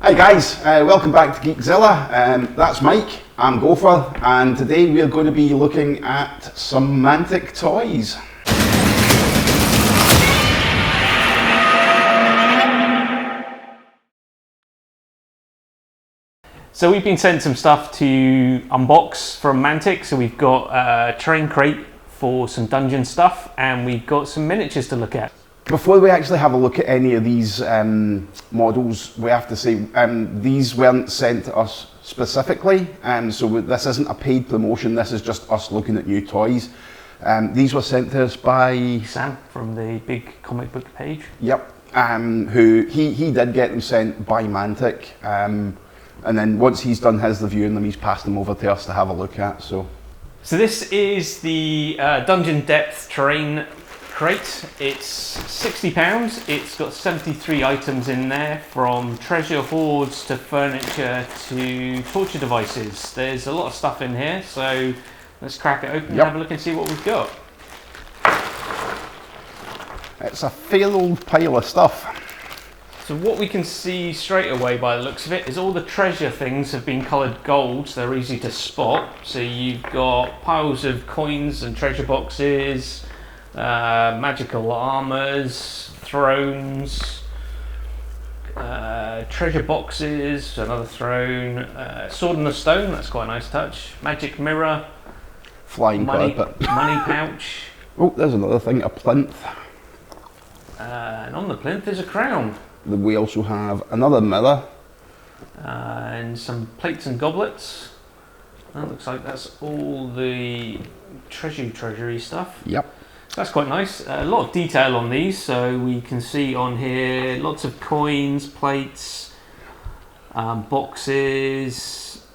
Hi guys, welcome back to GeeksZilla. That's Mike, I'm Gopher, and today we're going to be looking at some Mantic toys. So we've been sent some stuff to unbox from Mantic. So we've got a terrain crate for some dungeon stuff, and we've got some miniatures to look at. Before we actually have a look at any of these models, we have to say these weren't sent to us specifically, so this isn't a paid promotion, this is just us looking at new toys. These were sent to us by Sam from the big comic book page. Yep, who he did get them sent by Mantic, and then once he's done his reviewing them, he's passed them over to us to have a look at. So this is the Dungeon Depth Terrain Crate. It's £60. It's got 73 items in there, from treasure hoards to furniture to torture devices. There's a lot of stuff in here, so let's crack it open and have a look and see what we've got. It's a fair old pile of stuff. So what we can see straight away by the looks of it is all the treasure things have been coloured gold, so they're easy to spot. So you've got piles of coins and treasure boxes, magical armors, thrones, treasure boxes, another throne, sword in the stone, that's quite a nice touch, magic mirror, Flying money carpet. pouch. Oh, there's another thing, a plinth. And on the plinth is a crown. We also have another mirror. And some plates and goblets. That looks like that's all the treasury stuff. Yep. That's quite nice. A lot of detail on these, so we can see on here lots of coins, plates, boxes,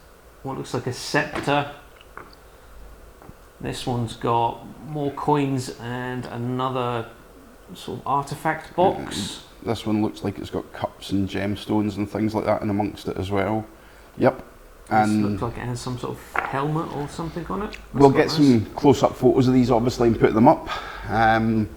what looks like a scepter. This one's got more coins and another sort of artifact box. This one looks like it's got cups and gemstones and things like that in amongst it as well. Yep. And this looks like it has some sort of helmet or something on it. We'll get some close-up photos of these obviously and put them up.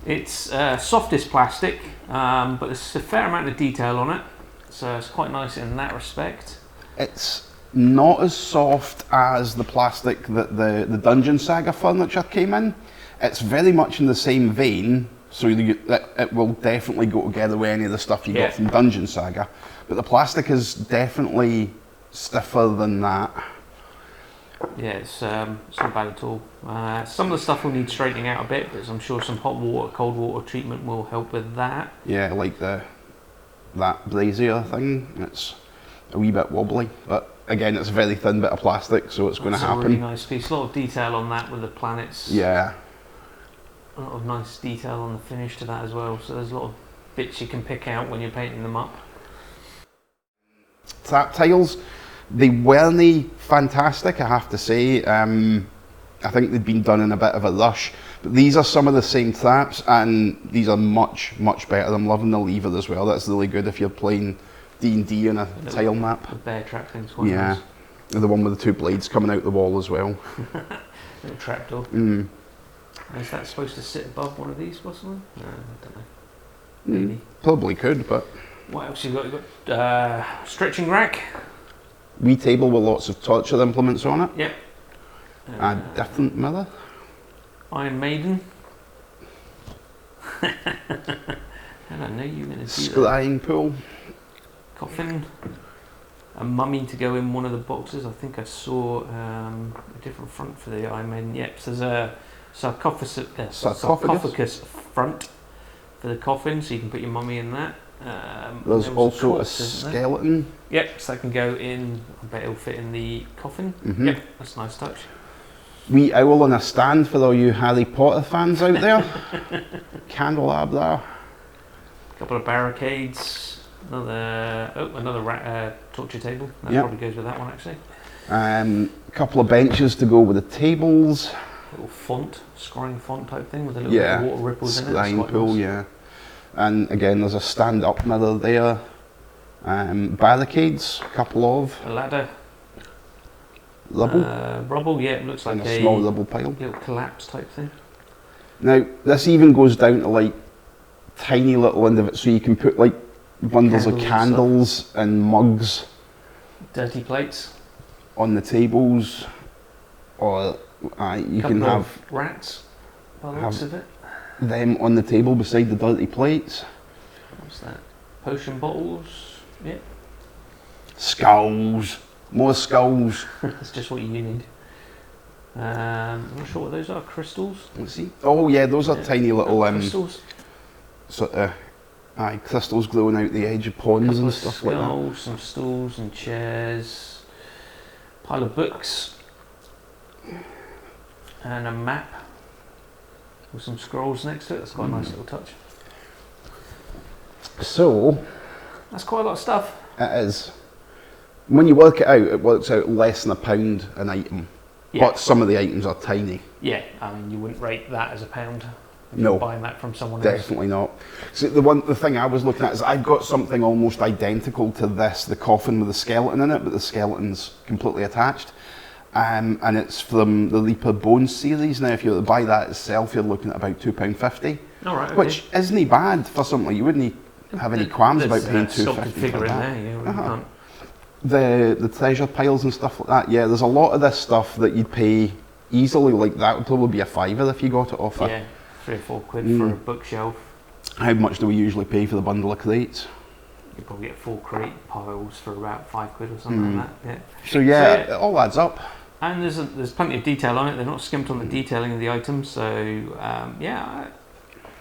It's softest plastic, but there's a fair amount of detail on it, so it's quite nice in that respect. It's not as soft as the plastic that the Dungeon Saga furniture came in. It's very much in the same vein, so it will definitely go together with any of the stuff you got from Dungeon Saga. But the plastic is definitely stiffer than that. Yeah, it's not bad at all. Some of the stuff will need straightening out a bit, but I'm sure some hot water, cold water treatment will help with that. Yeah, like that brazier thing. It's a wee bit wobbly, but again, it's a very thin bit of plastic, so it's going to happen. It's a really nice piece. A lot of detail on that with the planets. Yeah. A lot of nice detail on the finish to that as well. So there's a lot of bits you can pick out when you're painting them up. Tactiles, they weren't fantastic, I have to say. I think they'd been done in a bit of a rush, but these are some of the same traps, and these are much better. I'm loving the lever as well. That's really good if you're playing D&D on a tile map. The bear trap thing's quite nice. The one with the two blades coming out the wall as well. Little trapdoor. Is that supposed to sit above one of these possibly? No, I don't know. Maybe. Probably could, but... What else you got? You've got stretching rack. Wee table with lots of torture implements on it. Yep. A different mirror. Iron Maiden. I don't know you were going to do that. Scrying pool. Coffin. A mummy to go in one of the boxes. I think I saw a different front for the Iron Maiden. Yep, so there's a sarcophagus front for the coffin, so you can put your mummy in that. There's also a skeleton. Yep, so that can go in. I bet it'll fit in the coffin. Yep, that's a nice touch. Wee owl on a stand for all you Harry Potter fans out there. Candelabra. A couple of barricades. Another torture table. That probably goes with that one actually. A couple of benches to go with the tables. Little font, scrying font type thing with a little bit of water ripples in it. Scrying pool, nice. And again, there's a stand-up mirror there. Barricades, a couple of. A ladder. Rubble. Rubble, yeah, it looks like a small rubble pile. Little collapse type thing. Now, this even goes down to like tiny little individual, so you can put like bundles of candles and mugs. Dirty plates. On the tables, or you can have rats, by the looks of it. Them on the table beside the dirty plates. What's that? Potion bottles. Yeah. Skulls. More skulls. That's just what you need. I'm not sure what those are. Crystals. Let's see. Oh yeah, those are tiny little crystals. Sort of crystals glowing out the edge of ponds and stuff like that. Skulls, some stools and chairs. Pile of books and a map with some scrolls next to it. That's quite a nice little touch. So that's quite a lot of stuff. It is. When you work it out, it works out less than £1 an item. Yeah. But some of the items are tiny. Yeah, I mean you wouldn't rate that as £1. No, you're buying that from someone definitely not. So the thing I was looking at is I've got something almost identical to this, the coffin with the skeleton in it, but the skeleton's completely attached. And it's from the Leaper Bones series. Now, if you were to buy that itself, you're looking at about £2.50. All right, okay. Which isn't bad for something. You wouldn't have any qualms about paying £2.50 figure for in that. there, yeah, can't. The treasure piles and stuff like that. Yeah, there's a lot of this stuff that you'd pay easily. Like that would probably be £5 if you got it off. Yeah, £3 or £4 for a bookshelf. How much do we usually pay for the bundle of crates? You probably get 4 crate piles for about £5 or something like that. Yeah. So yeah, it all adds up. And there's plenty of detail on it. They're not skimped on the detailing of the items. So yeah,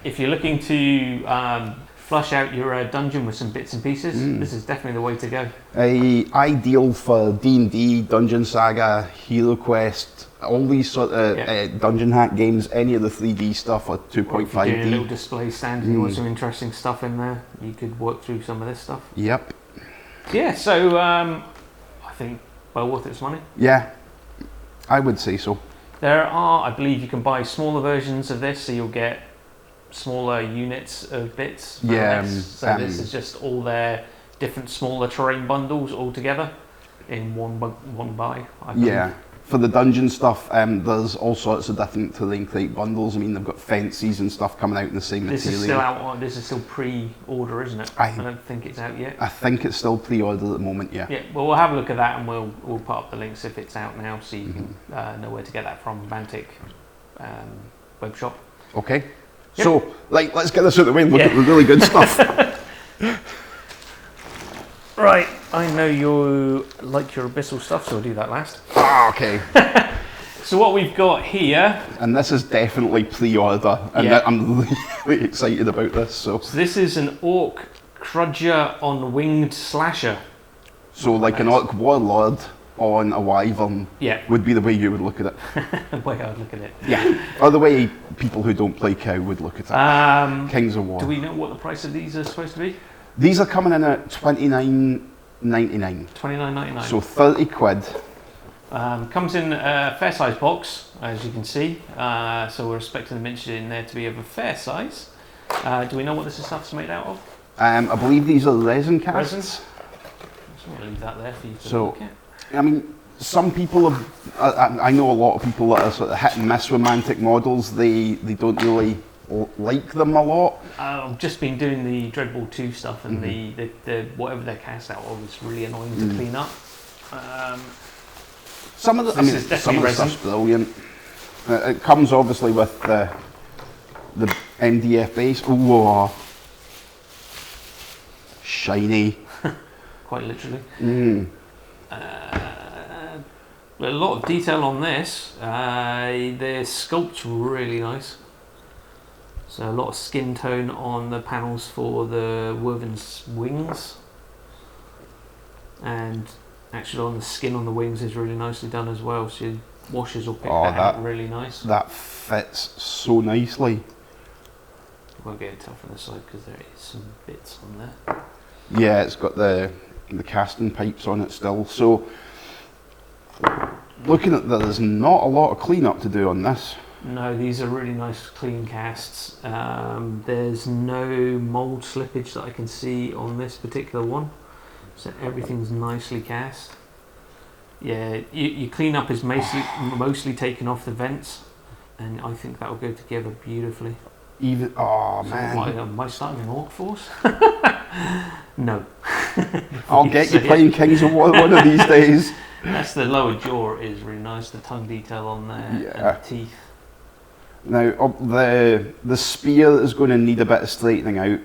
if you're looking to flush out your dungeon with some bits and pieces, this is definitely the way to go. Ideal for D&D, Dungeon Saga, Hero Quest, all these sort of dungeon hack games. Any of the 3D stuff or 2.5D. If you're doing a little display stand and you want some interesting stuff in there, you could work through some of this stuff. Yep. Yeah, so I think well worth its money. Yeah, I would say so. There are, I believe you can buy smaller versions of this, so you'll get smaller units of bits. Yeah. So this is just all their different smaller terrain bundles all together in one buy. I believe. Yeah. For the dungeon stuff, there's all sorts of different terrain crate bundles. I mean, they've got fences and stuff coming out in the same material. This is still out on. This is still pre-order, isn't it? I don't think it's out yet. I think it's still pre-order at the moment. Yeah. Yeah. Well, we'll have a look at that, and we'll put up the links if it's out now, so you can know where to get that from. Mantic web shop. Okay. Yep. So, let's get this out of the way and look at the really good stuff. Right, I know you like your Abyssal stuff, so I'll do that last. Ah, okay. So what we've got here... And this is definitely pre-order, and I'm really excited about this. So this is an Orc Krudger on winged slasher. So like an Orc Warlord on a Wyvern would be the way you would look at it. The way I'd look at it. Yeah, or the way people who don't play cow would look at it. Kings of War. Do we know what the price of these are supposed to be? These are coming in at $29.99. $29.99. So 30 quid. Comes in a fair size box, as you can see. So we're expecting the miniature in there to be of a fair size. Do we know what this stuff's made out of? I believe these are resin casts. Resins? I'm going to leave that there for you to look at. I mean, some people have, I know a lot of people that are sort of hit and miss with Mantic models. They don't really like them a lot. I've just been doing the Dreadball 2 stuff, and the whatever they're cast out of is really annoying to clean up. Some of the, some of the stuff's brilliant. It comes obviously with the MDF base. Ooh, shiny. Quite literally. A lot of detail on this. The sculpt's really nice. So a lot of skin tone on the panels for the Wyvern's wings, and actually on the skin on the wings is really nicely done as well. So your washers will pick that out really nice. That fits so nicely. You won't get it tough on the side because there is some bits on there. Yeah, it's got the casting pipes on it still. So looking at that, there's not a lot of cleanup to do on this. No, these are really nice clean casts. There's no mould slippage that I can see on this particular one, so everything's nicely cast. Yeah, your cleanup is mostly taken off the vents, and I think that will go together beautifully. Man, Am I starting an Orc force? No. I'll get you playing Kings of War one of these days. That's the lower jaw is really nice. The tongue detail on there and the teeth. Now the spear is going to need a bit of straightening out,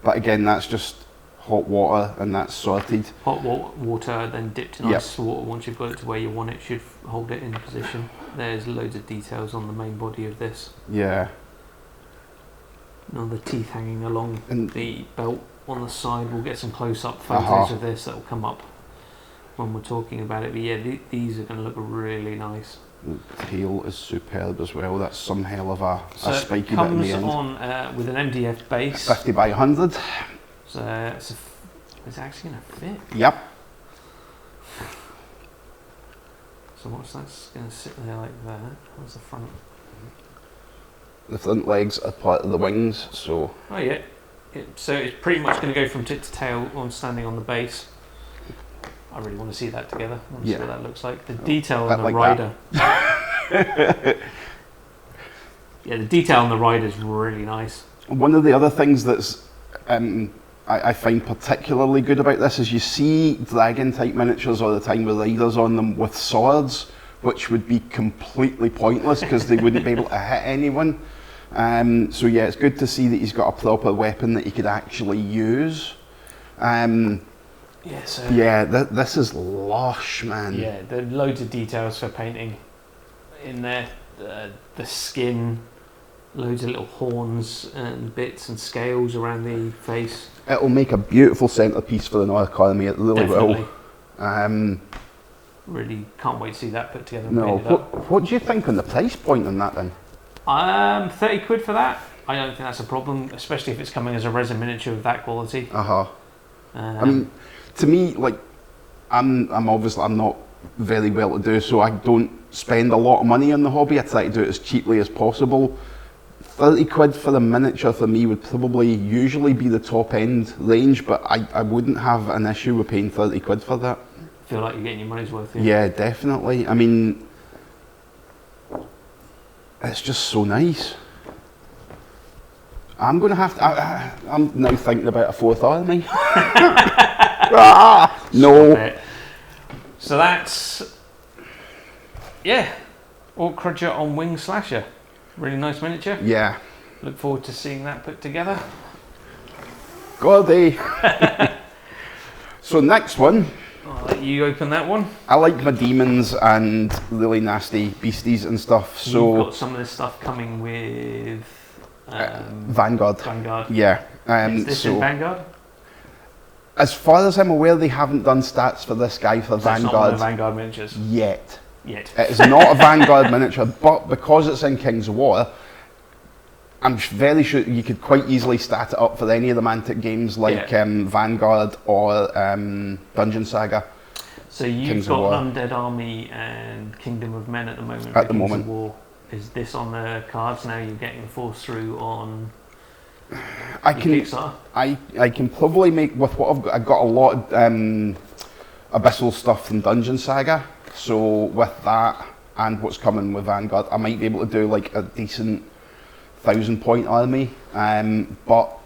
but again that's just hot water and that's sorted. Hot water, then dipped in ice water. Once you've got it to where you want it, should hold it in position. There's loads of details on the main body of this. Yeah. And the teeth hanging along the belt on the side. We'll get some close-up photos of this that will come up when we're talking about it. But yeah, these are going to look really nice. The tail is superb as well. That's some hell of a spiky bit in the end. It comes on with an MDF base. 50 by 100. So it's actually going to fit. Yep. So that's going to sit there like that. What's the front? The front legs are part of the wings, so... Oh yeah. So it's pretty much going to go from tip to tail on standing on the base. I really want to see that together. I want to see what that looks like. The detail on the rider. Yeah, the detail on the rider is really nice. One of the other things that's I find particularly good about this is you see dragon type miniatures all the time with riders on them with swords, which would be completely pointless because they wouldn't be able to hit anyone. So yeah, it's good to see that he's got a proper weapon that he could actually use. This is lush, man. Yeah, there are loads of details for painting in there. The skin, loads of little horns and bits and scales around the face. It'll make a beautiful centerpiece for the Orc Army. It really will. Really can't wait to see that put together and no, painted up. What do you think on the price point on that then? 30 quid for that. I don't think that's a problem, especially if it's coming as a resin miniature of that quality. I mean, to me, like, I'm not very well to do, so I don't spend a lot of money on the hobby. I try to do it as cheaply as possible. 30 quid for a miniature for me would probably usually be the top end range, but I wouldn't have an issue with paying 30 quid for that. Feel like you're getting your money's worth. Yeah, definitely. I mean, it's just so nice. I'm going to have to... I'm now thinking about a fourth army. No. So that's... Yeah. Orc Krudger on Wing Slasher. Really nice miniature. Yeah. Look forward to seeing that put together. Gordy. So next one. I'll let you open that one. I like my demons and really nasty beasties and stuff. So you've got some of this stuff coming with Vanguard. Yeah. Is this in Vanguard? As far as I'm aware, they haven't done stats for this guy for Vanguard. It's not one of the Vanguard miniatures yet. It is not a Vanguard miniature, but because it's in Kings of War, I'm very sure you could quite easily stat it up for any of the Mantic Games, like Vanguard or Dungeon Saga. So you've got Undead Army and Kingdom of Men at the moment. At the moment. Of War. Is this on the cards now? You're getting forced through on Kickstarter? I can probably make, with what I've got a lot of Abyssal stuff from Dungeon Saga. So with that and what's coming with Vanguard, I might be able to do like a decent 1,000-point army, but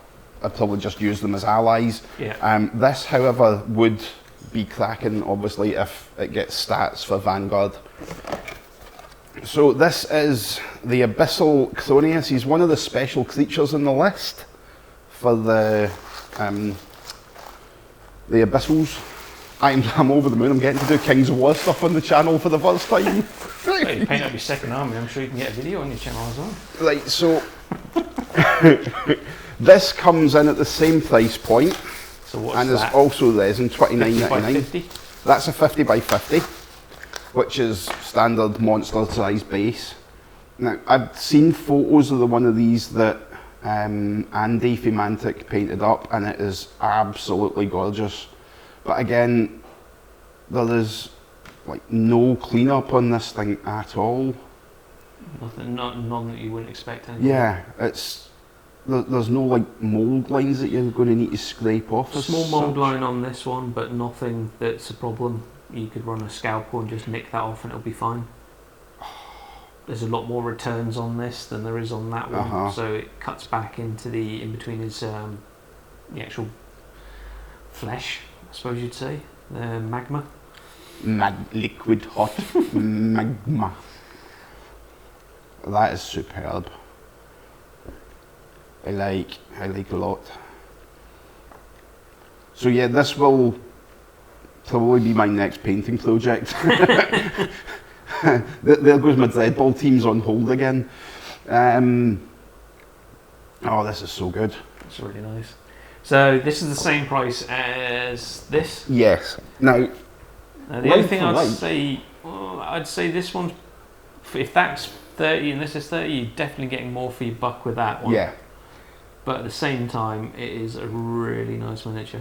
I'd probably just use them as allies. Yeah. This, however, would be cracking, obviously, if it gets stats for Vanguard. So this is the Abyssal Chroneas. He's one of the special creatures in the list for the Abyssals. I'm over the moon. I'm getting to do Kings of War stuff on the channel for the first time. Well, you paint up your second army. I'm sure you can get a video on your channel as well. Right, so this comes in at the same price point. So what's and that? is also resin, $29.99. That's a 50 by 50, which is standard monster size base. Now I've seen photos of the one of these that Andy from Mantic painted up, and it is absolutely gorgeous. But again, there is like no cleanup on this thing at all. Nothing, none that you wouldn't expect. Anyway. Yeah, there's no like mould lines that you're going to need to scrape off. A small mould line on this one, but nothing that's a problem. You could run a scalpel and just nick that off, and it'll be fine. There's a lot more returns on this than there is on that one, so it cuts back into the in between his the actual flesh, I suppose you'd say. The magma. Liquid hot magma. That is superb. I like a lot. So yeah, this will probably be my next painting project. There goes my Dreadball teams on hold again. Oh, this is so good. It's really nice. So this is the same price as this? Yes. Now, the only thing I'd say this one, if that's 30 and this is 30, you're definitely getting more for your buck with that one. yeah. But at the same time, it is a really nice miniature.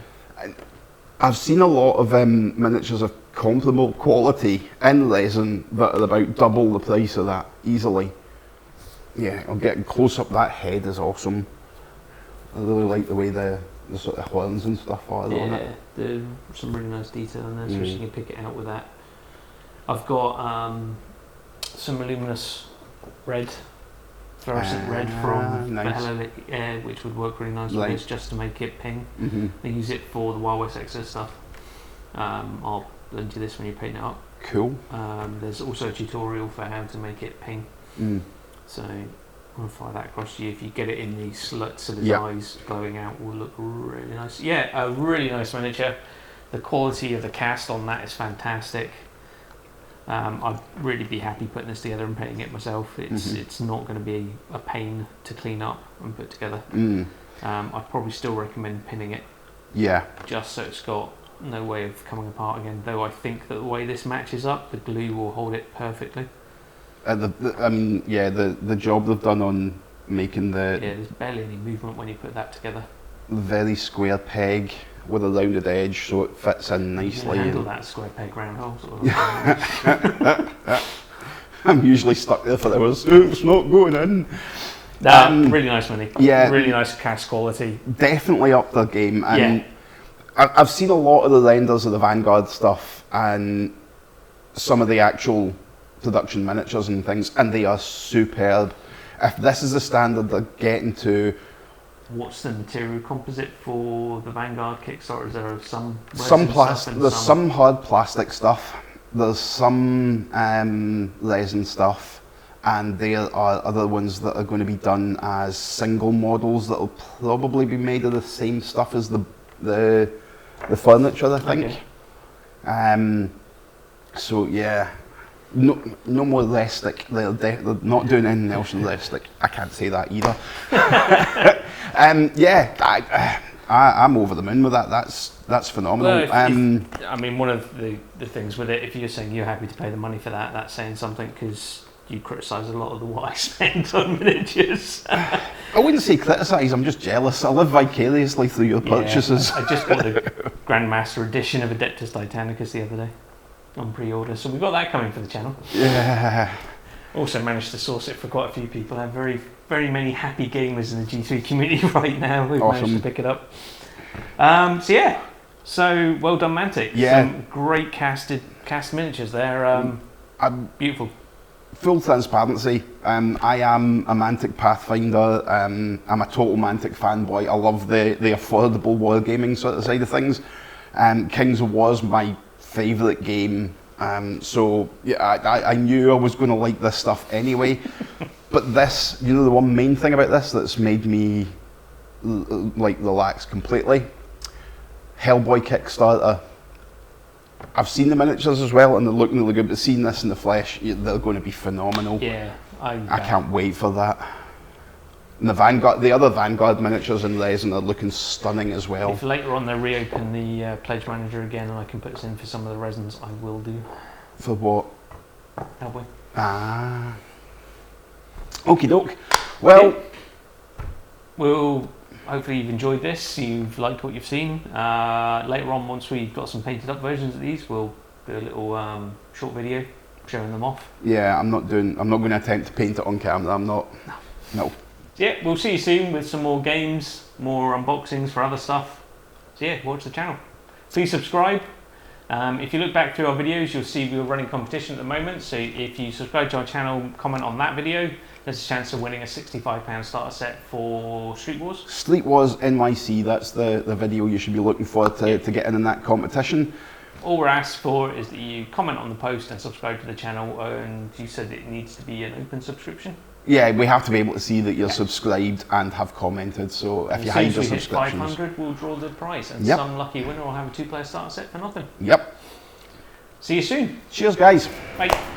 I've seen a lot of miniatures of comparable quality in resin that are about double the price of that easily. Yeah, I'll get close up. That head is awesome. I really like the way the sort of horns and stuff are on it. There's some really nice detail in there, especially you can pick it out with that. I've got some luminous red, fluorescent red from nice. the Hello Air, which would work really nice with this, just to make it ping. They use it for the Wild West Exo stuff. I'll lend you this when you paint it up. Cool. There's also a tutorial for how to make it ping. So I'll fire that across to you. If you get it in these slits of his eyes glowing out, will look really nice. Yeah, a really nice miniature. The quality of the cast on that is fantastic. I'd really be happy putting this together and painting it myself. It's not going to be a pain to clean up and put together. I'd probably still recommend pinning it. Yeah. Just so it's got no way of coming apart again. Though I think that the way this matches up, the glue will hold it perfectly. The job they've done on making there's barely any movement when you put that together. Very square peg with a rounded edge, so it fits in nicely. You handle that square peg round hole. I'm usually stuck there for hours. It's not going in. Really nice money. Yeah, really nice cast quality. Definitely up their game. And I've seen a lot of the renders of the Vanguard stuff and some of the actual production miniatures and things, and they are superb. If this is the standard they're getting to. What's the material composite for the Vanguard Kickstarter? Is there some plastic? There's some hard plastic stuff. There's some resin stuff, and there are other ones that are going to be done as single models that will probably be made of the same stuff as the furniture, I think. Okay. So yeah. No more Restic. They're not doing anything else in Restic. I can't say that either. I'm over the moon with that. That's phenomenal. Well, one of the things with it, if you're saying you're happy to pay the money for that, that's saying something, because you criticise a lot of what I spend on miniatures. I wouldn't say criticise, I'm just jealous. I live vicariously through your purchases. I just got the Grandmaster edition of Adeptus Titanicus the other day on pre-order, so we've got that coming for the channel. Yeah. Also managed to source it for quite a few people. I have very, very many happy gamers in the G3 community right now who've managed to pick it up. So well done, Mantic. Yeah. Some great cast miniatures there. Beautiful. Full transparency, I am a Mantic Pathfinder. I'm a total Mantic fanboy. I love the affordable wargaming sort of side of things. Kings of War's my favourite game, so yeah, I knew I was going to like this stuff anyway. But this, the one main thing about this that's made me relax completely, Hellboy Kickstarter. I've seen the miniatures as well, and they're looking really good. But seeing this in the flesh, they're going to be phenomenal. Yeah, I can't wait for that. And the other Vanguard miniatures in resin are looking stunning as well. If later on they reopen the Pledge Manager again and I can put this in for some of the resins, I will do. For what? Hellboy. Okie doke. Well, well, hopefully you've enjoyed this. You've liked what you've seen. Later on, once we've got some painted up versions of these, we'll do a little short video showing them off. Yeah, I'm not going to attempt to paint it on camera. I'm not. No. Yeah, we'll see you soon with some more games, more unboxings for other stuff. So yeah, watch the channel. Please subscribe. If you look back through our videos, you'll see we're running competition at the moment. So if you subscribe to our channel, comment on that video, there's a chance of winning a £65 starter set for Street Wars. Street Wars NYC, that's the video you should be looking for to get in that competition. All we're asked for is that you comment on the post and subscribe to the channel, and you said it needs to be an open subscription. Yeah, we have to be able to see that you're subscribed and have commented, so if you hide your subscriptions... As soon as we hit 500, we'll draw the prize, and Yep. some lucky winner will have a 2-player starter set for nothing. Yep. See you soon. Cheers, guys. Bye.